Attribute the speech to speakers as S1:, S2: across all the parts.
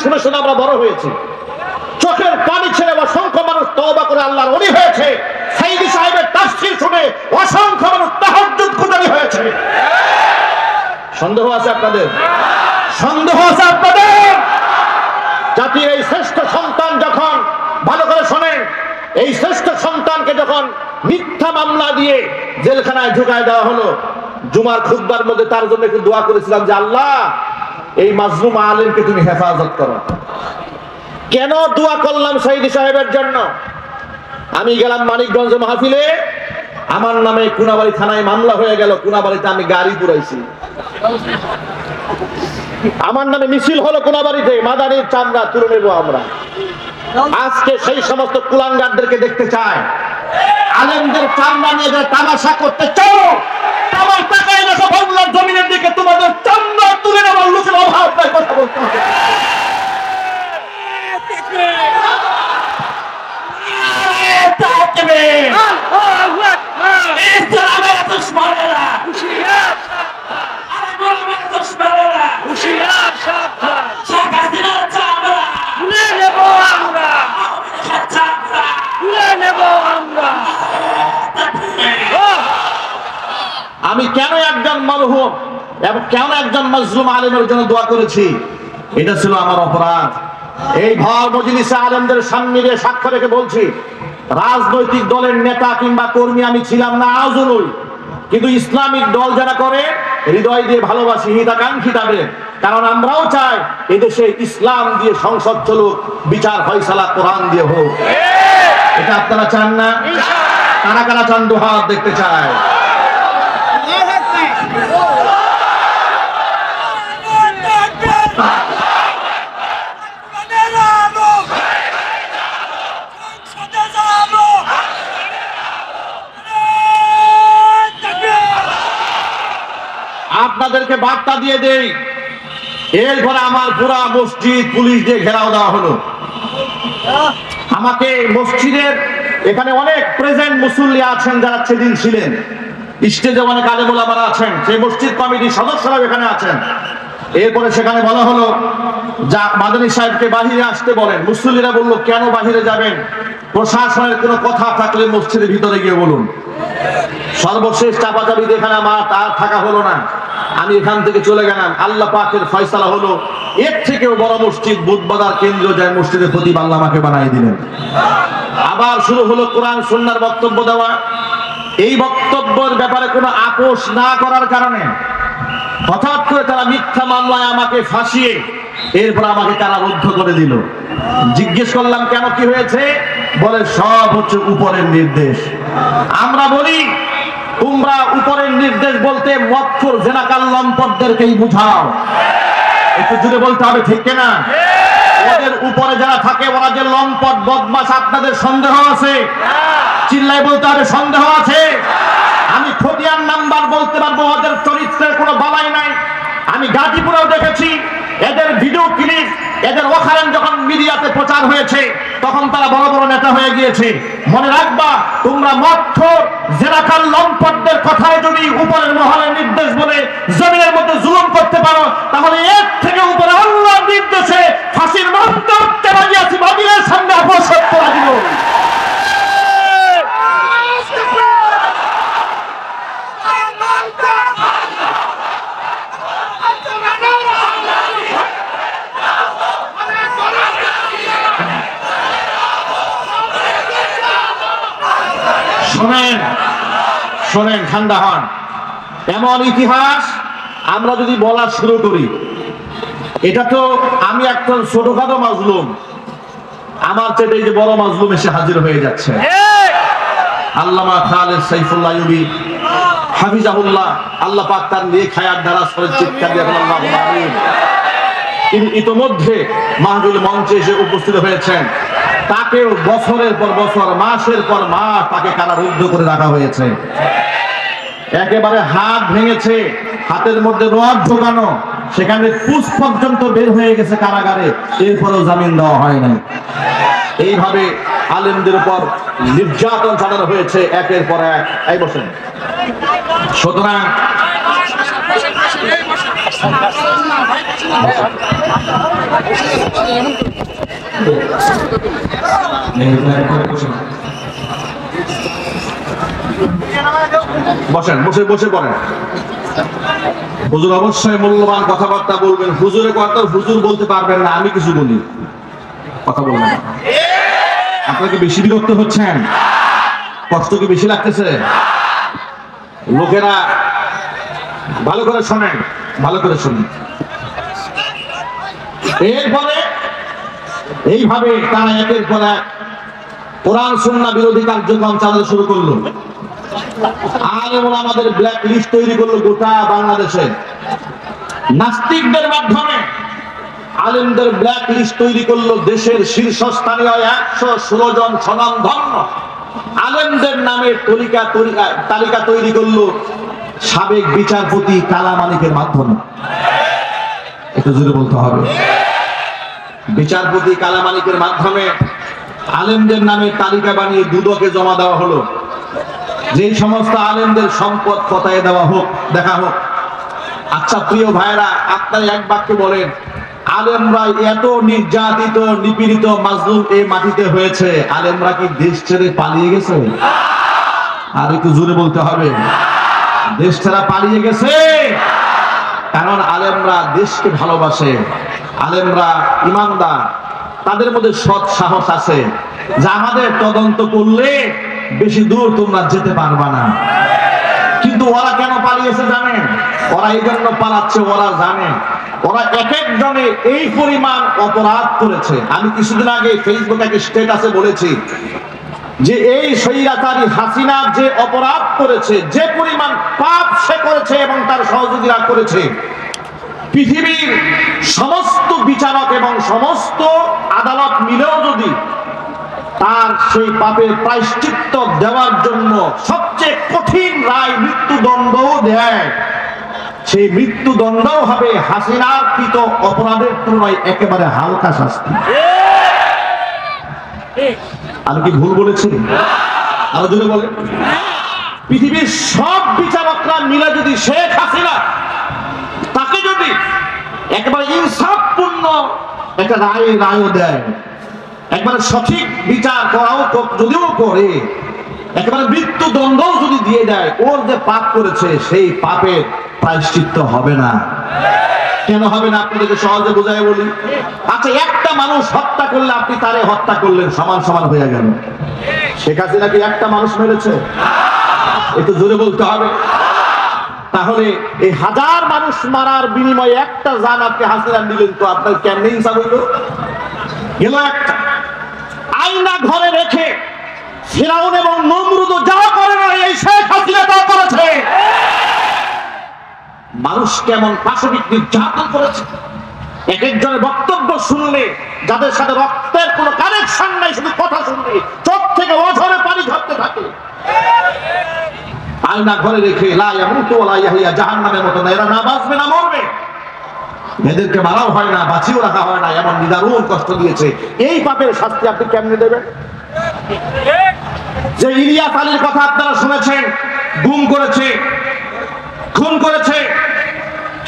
S1: শুনে শুনে আমরা বড় হয়েছি, চোখের পানি ছেড়ে অসংখ্য মানুষ তওবা করে আল্লাহর ওলি হয়েছে, সাইদি সাহেবের তাফসীর শুনে অসংখ্য মানুষ তাহাজ্জুদ গুজারি হয়েছে। সন্দেহ আছে আপনাদের? সন্দেহ আছে আপনাদের? জাতির এই শ্রেষ্ঠ সন্তান যখন, ভালো করে শোনেন, এই শ্রেষ্ঠ সন্তানকে যখন মিথ্যা মামলা দিয়ে জেলখানায় ঢুকায় দেওয়া হলো, জুমার খুতবার মধ্যে তার জন্য একটু দোয়া করেছিলাম যে আল্লাহ এই মাজলুম আলেমকে তুমি হেফাজত করো। কেন দোয়া করলাম সাইদি সাহেবের জন্য? আমি গেলাম মানিকগঞ্জ মাহফিলে, আমার নামে কোনাবাড়ি থানায় মামলা হয়ে গেল, কোনাবাড়িতে আমি গাড়ি পুরাইছি, আমার নামে মিছিল হলো কোনাবাড়িতে, মাদানির চামড়া তুলে নেবো আমরা। আজকে সেই সমস্ত কুলাঙ্গারদেরকে দেখতে চায়, আলেমদের চামড়া নিয়ে যারা তামাশা করতে চাও, আমার টাকায় দেখো বাংলার জমিনের দিকে তোমাদের চামড়া তুলে নেওয়ার লোকের অভাব নাই, কথা বলতে হবে। আমি কেন একজন মরহুম এবং কেন একজন মাজলুম আলেমের জন্য দোয়া করেছি, এটা ছিল আমার অপরাধ। এই ভর মজলিসে আলেমদের সামনে সাক্ষ্য রেখে বলছি, রাজনৈতিক দলের নেতা কিংবা কর্মী আমি ছিলাম না, আজও নই, কিন্তু ইসলামিক দল যারা করে হৃদয় দিয়ে ভালোবাসি, হিতাকাঙ্ক্ষী তাদের, কারণ আমরাও চাই এদেশে ইসলাম দিয়ে সংসদ চলুক, বিচার ফয়সালা কোরআন দিয়ে হোক। এটা আপনারা চান না? কারা কারা চান? দুহাত দেখতে চায়। আপনাদেরকে বার্তা দিয়ে দেই, এরপরে আমার পুরা মসজিদ পুলিশ দিয়ে ঘেরাও দেওয়া হলো। আমাকে মসজিদের এখানে অনেক প্রেজেন্ট মুসল্লি আছেন যারা সেদিন ছিলেন, স্টেজে অনেক আলেম ওলামারা আছেন, সেই মসজিদ কমিটির সদস্যরাও এখানে আছেন। এরপরে সেখানে বলা হলো যা মাদানী সাহেবকে বাহিরে আসতে বলেন। মুসল্লিরা বলল কেন বাহিরে যাবেন? প্রশাসনের কোনো কথা থাকলে মসজিদের ভিতরে গিয়ে বলুন। সর্বশেষ চাপাচাপি এখানে আমার আর থাকা হলো না, আমি এখান থেকে চলে গেলাম। আল্লাহ পাকের ফয়সালা হলো এর থেকেও বড় মসজিদ বুধবাজার কেন্দ্র যায় মসজিদের খতিব আল্লাহ আমাকে বানিয়ে দিলেন। আবার শুরু হলো কোরআন সুন্নাহর বক্তব্য দেওয়া। এই বক্তব্যের ব্যাপারে কোনো আপোষ না করার কারণে হঠাৎ করে তারা মিথ্যা মামলায় আমাকে ফাঁসিয়ে এরপর আমাকে কারারুদ্ধ করে দিল। জিজ্ঞেস করলাম কেন, কি হয়েছে? বলে সব হচ্ছে উপরের নির্দেশ। আমরা বলি তোমরা উপরের নির্দেশ বলতে মৎখর জেনাকার লম্পটদেরকেই বুঝাও। একটু জুড়ে বলতে হবে, ঠিক কিনা? ওদের উপরে যারা থাকে ওরা যে লম্পট বদমাশ, আপনাদের সন্দেহ আছে? চিল্লাই বলতে হবে সন্দেহ আছে। আমি খতিয়ান নাম্বার বলতে পারবো, ওদের চরিত্রের কোনো বালাই নাই। আমি গাজীপুরেও দেখেছি এদের ভিডিও ক্লিপ, এদের ওখানে যখন মিডিয়াতে প্রচার হয়েছে তখন তারা বড় বড় নেতা হয়ে গিয়েছে। মনে রাখবা, তোমরা মৎখর জেনাকার লম্পটদের কথায় যদি উপরের মহলের নির্দেশ বলে জমিনের মধ্যে জুলুম করতে পারো, তাহলে এর থেকে উপরে আল্লাহর নির্দেশে ফাঁসির মঞ্চে উঠতে রাজি আছি, বাতিলের সামনে অপসর করা দিব। শোনেন শোনেন, ঠান্ডা হন। এমন ইতিহাস আমরা যদি বলা শুরু করি, এটা তো আমি একজন ছোটখাটো মাজলুম, আমার চেয়ে এই যে বড় মাজলুম এসে হাজির হয়ে যাচ্ছে। আল্লামা খালেদ সাইফুল্লাহ আইয়ুবী হাফিজাহুল্লাহ, আল্লাহ পাক তার নেক হায়াত দ্বারা সরে চিৎকার দিয়ে আল্লাহুম্মা আমিন। তিনি ইতোমধ্যে মাহফিল মঞ্চে এসে উপস্থিত হয়েছেন। তাকেও বছরের পর বছর, মাসের পর মাস তাকে কারারুদ্ধ করে রাখা হয়েছে। একেবারে হাত ভেঙেছে, হাতের মধ্যে রড ঢোকানো, সেখানে পুষ পর্যন্ত বের হয়ে গেছে কারাগারে, এরপরেও জামিন দেওয়া হয় নাই। এইভাবে আলেমদের উপর নির্যাতন চালানো হয়েছে একের পর এক। এই বসেন। সুতরাং বসেন, বসে বসে পড়েন। হুজুর অবশ্যই মূল্যবান কথাবার্তা বলবেন। হুজুরের কথা হুজুর বলতে পারবেন না, আমি কিছু বলি, কথা বলবেন। আপনাকে বেশি বিরক্ত হচ্ছেন? কষ্ট কি বেশি লাগতেছে? লোকেরা ভালো করে শোনেন, ভালো করে শুনুন। এরপরে এইভাবে তারা একের পর এক কোরআন সুন্নাহ বিরোধী কার্যক্রম চালাতে শুরু করলো। আলেম ওলামাদের ব্ল্যাক লিস্ট তৈরি করলো গোটা বাংলাদেশে। নাস্তিকদের মাধ্যমে আলেমদের ব্ল্যাক লিস্ট তৈরি করলো। দেশের শীর্ষস্থানীয় 116 জন স্বনামধন্য আলেমদের নামে তালিকা তৈরি করলো সাবেক বিচারপতি কালা মালিকের মাধ্যমে। একটু জোরে বলতে হবে। বিচারপতি কালা মালিকের মাধ্যমে আলেমদের নামে তালিকা বানিয়ে দুদকে জমা দেওয়া হলো। যে সমস্ত আলেমদের সম্পদ খতায় দেওয়া হোক, দেখা হোক। আচ্ছা প্রিয় ভাইরা, আপনারা এক বাক্যে বলেন, আলেমরা এত নির্যাতিত, নিপীড়িত, মাজলুম এই মাটিতে হয়েছে, আলেমরা কি দেশ ছেড়ে পালিয়ে গেছে? আর একটু জোরে বলতে হবে, দেশ ছেড়ে পালিয়ে গেছে। কারণ আলেমরা দেশকে ভালোবাসে, আলেমরা ইমানদার, তাদের মধ্যে সৎ সাহস আছে যে আমাদের তদন্ত করলে বেশি দূর তোমরা যেতে পারবা না। কিন্তু ওরা কেন পালিয়েছে জানেন? ওরা এই জন্য পালাচ্ছে, ওরা জানে ওরা এক একজনে এই পরিমাণ অপরাধ করেছে। আমি কিছুদিন আগে ফেসবুকে একটা স্ট্যাটাসে বলেছি যে এই স্বৈরাচারী হাসিনা যে অপরাধ করেছে, যে পরিমাণ পাপ সে করেছে এবং তার সহযোগীরা করেছে, পৃথিবীর সমস্ত বিচারক এবং সমস্ত আদালত মিলেও যদি তার সেই পাপের প্রায়শ্চিত্ত দেওয়ার জন্য সবচেয়ে কঠিন রায় মৃত্যুদণ্ডও দেয়, সেই মৃত্যুদণ্ডও হবে হাসিনার কৃত অপরাধের তুলনায় একেবারে হালকা শাস্তি। আমি কি ভুল বলেছি? আরো জোরে বলেন। পৃথিবীর সব বিচারকরা মিলে যদি শেখ হাসিনা তাকে যদি একেবারে ইনসাফপূর্ণ একটা রায়ও দেয়, একবারে সঠিক বিচার করাও যদিও করে, একেবারে মৃত্যুদণ্ডও যদি দিয়ে দেয়, ওর যে পাপ করেছে সেই পাপের প্রায়শ্চিত্ত হবে না। কেন হবে না? আপনাদেরকে সহজে বোঝায় বলি। আচ্ছা, একটা মানুষ হত্যা করলে আপনি তারে হত্যা করলেন, সমান সমান হয়ে গেল। শেখ হাসিনা কি একটা মানুষ মেরেছে? একটু জোরে বলতে হবে। তাহলে এই হাজার মানুষ মারার বিনিময়ে একটা জান আপনি হাসিনা দিলেন, তো আপনার কেমনে ইনসাফ হইল? গেল একটা। আয়না ঘরে রেখে ফিরাউন এবং নমরুদ যা করে না, এই শেখ হাসিনা তা করেছে। মানুষ কেমন পাশবিক নির্যাতন করেছে। এক একজনের বক্তব্য শুনলে, যাদের সাথে রক্তের কোনো কানেকশন নাই, শুধু কথা শুনলে চোখ থেকে অঝরে পানি ঝরতে থাকে। আয়না ঘরে রেখে লা ইয়ামুতু ওয়া লা ইয়াহইয়া, জাহান্নামের মতো না, এরা না বাঁচবে না মরবে। এদেরকে মারাও হয় না, বাঁচিয়েও রাখা হয় না, এমন নিদারুণ কষ্ট দিয়েছে। এই পাপের শাস্তি আপনি কেমনে দেবেন? যে ইলিয়াস আলীর কথা আপনারা শুনেছেন, গুম করেছে, খুন করেছে,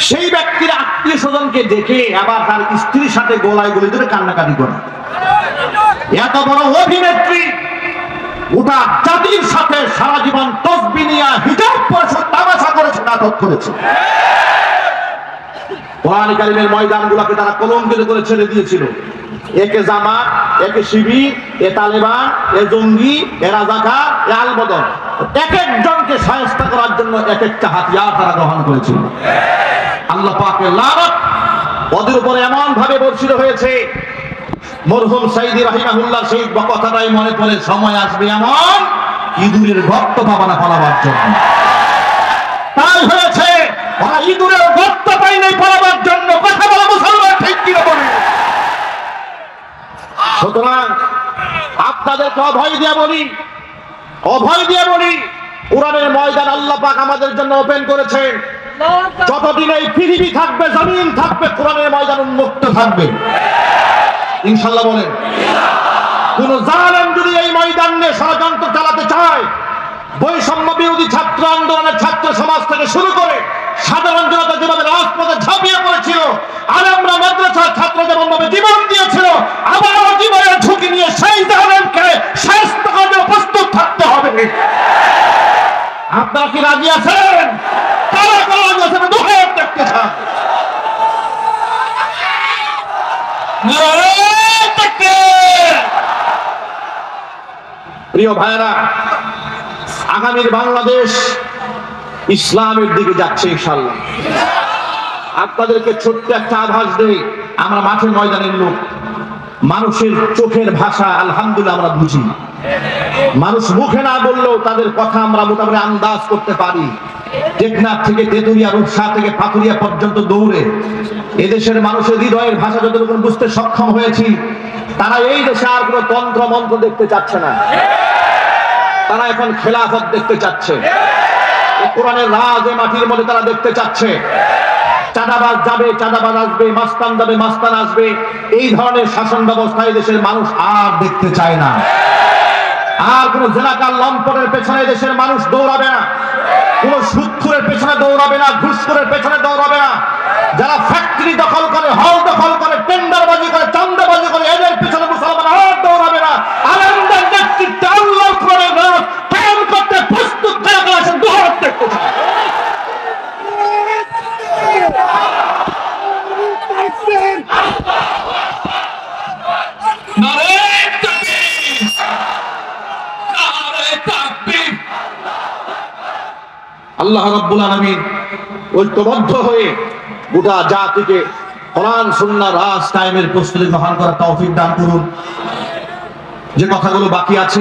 S1: সেই ব্যক্তির আত্মীয় স্বজনকে দেখে আবার তার স্ত্রীর সাথে গলায় গলি ধরে কান্নাকাটি করে। এত বড় অভিনেত্রী গোটা জাতির সাথে সারা জীবন তসবিহ নিয়ে হিজাব পরে তামাশা করেছে, নাটক করেছে। কোরআন কারীমের ময়দানগুলোকে তারা কলঙ্কিত করে ছেড়ে দিয়েছিল। একে জামাত, একে শিবির, এ তালেবান, এ জঙ্গি, এ রাজাকার, এ আলবদর, এক একজনকে শায়েস্তা করার জন্য এক একটা হাতিয়ার তারা গ্রহণ করেছিল। আল্লাহ পাকের লানত ওদের উপরে এমন ভাবে বর্ষিত হয়েছে, মরহুম সাইদি রাহিমাহুল্লাহ সেই কথাটাই মনে পড়ে, সময় আসবে এমন ইঁদুরের গর্ত পাবা না পালাবার জন্য। তাই হয়েছে, ওরা ইঁদুরের গর্ত পাই নাই পালাবার জন্য। কথা বলা মুসলমান ঠিক কিনা বলে। সুতরাং আপনাদেরকে অভয় দিয়ে বলি, অভয় দিয়ে বলি, কোরআনের ময়দান আল্লাহ পাক আমাদের জন্য ওপেন করেছেন। যতদিন এই পৃথিবী থাকবে, জমিন থাকবে, কোরআনের ময়দান উন্মুক্ত থাকবে ইনশাআল্লাহ বলেন। কোন জালেম যদি এই ময়দান নিয়ে ষড়যন্ত্র চালাতে চায়, বৈষম্য বিরোধী ছাত্র আন্দোলনের ছাত্র সমাজ থেকে শুরু করে সাধারণ জনতা যেভাবে রাজপথে ঝাঁপিয়ে পড়েছিল, আলেমরা মাদ্রাসার ছাত্র যেমন ভাবে জীবন দিয়েছে, রাজি আছেন? কারা কারা রাজি আছেন? দুই হাত দেখতে চান। প্রিয় ভাইরা, আগামীর বাংলাদেশ ইসলামের দিকে যাচ্ছে ইনশাআল্লাহ। আপনাদেরকে ছোট্ট একটা আভাস দেই, আমরা মাঠে ময়দানের লোক, মানুষের চোখের ভাষা আলহামদুলিল্লাহ আমরা বুঝি। মানুষ মুখে না বললেও তাদের কথা আমরা মোটামুটি আন্দাজ করতে পারি। টেকনাফ থেকে তেতুলিয়া, রূপসা থেকে পাথুরিয়া পর্যন্ত দৌড়ে এদেশের মানুষের হৃদয়ের ভাষা যতটুকু বুঝতে সক্ষম হয়েছি, তারা এই দেশে আর কোনো তন্ত্র মন্ত্র দেখতে চাচ্ছে না। তারা এখন খেলাফত দেখতে চাচ্ছে, কোরআনের রাজ এ মাটির মধ্যে তারা দেখতে চাচ্ছে। চাঁদাবাজ যাবে, চাঁদাবাজ আসবে, মাস্তান যাবে, মাস্তান আসবে। এই ধরনের শাসন ব্যবস্থা এই দেশের মানুষ আর দেখতে চায় না। আর কোন জেনাকার লম্পটের পেছনে দেশের মানুষ দৌড়াবে না, কোন সুদখোরের পেছনে দৌড়াবে না, ঘুষখোরের পেছনে দৌড়াবে না। যারা ফ্যাক্টরি দখল করে, হল দখল করে, টেন্ডারবাজি করে, চাঁদাবাজি করে, এদের পেছনে মুসলমান আর দৌড়াবে না। আলেমদের নেতৃত্বে আল্লাহর কোরআনের রাজ কায়েম করতে প্রস্তুত হয়ে গেছেন। দুহাত দেখতে চায়। আল্লাহ রাব্বুল আলামিন ঐক্যবদ্ধ হয়ে গোটা জাতিকে কোরআন সুন্নাহ রাজ কায়েমের প্রস্তুতি গ্রহণ করার তৌফিক দান করুন। যে কথাগুলো বাকি আছে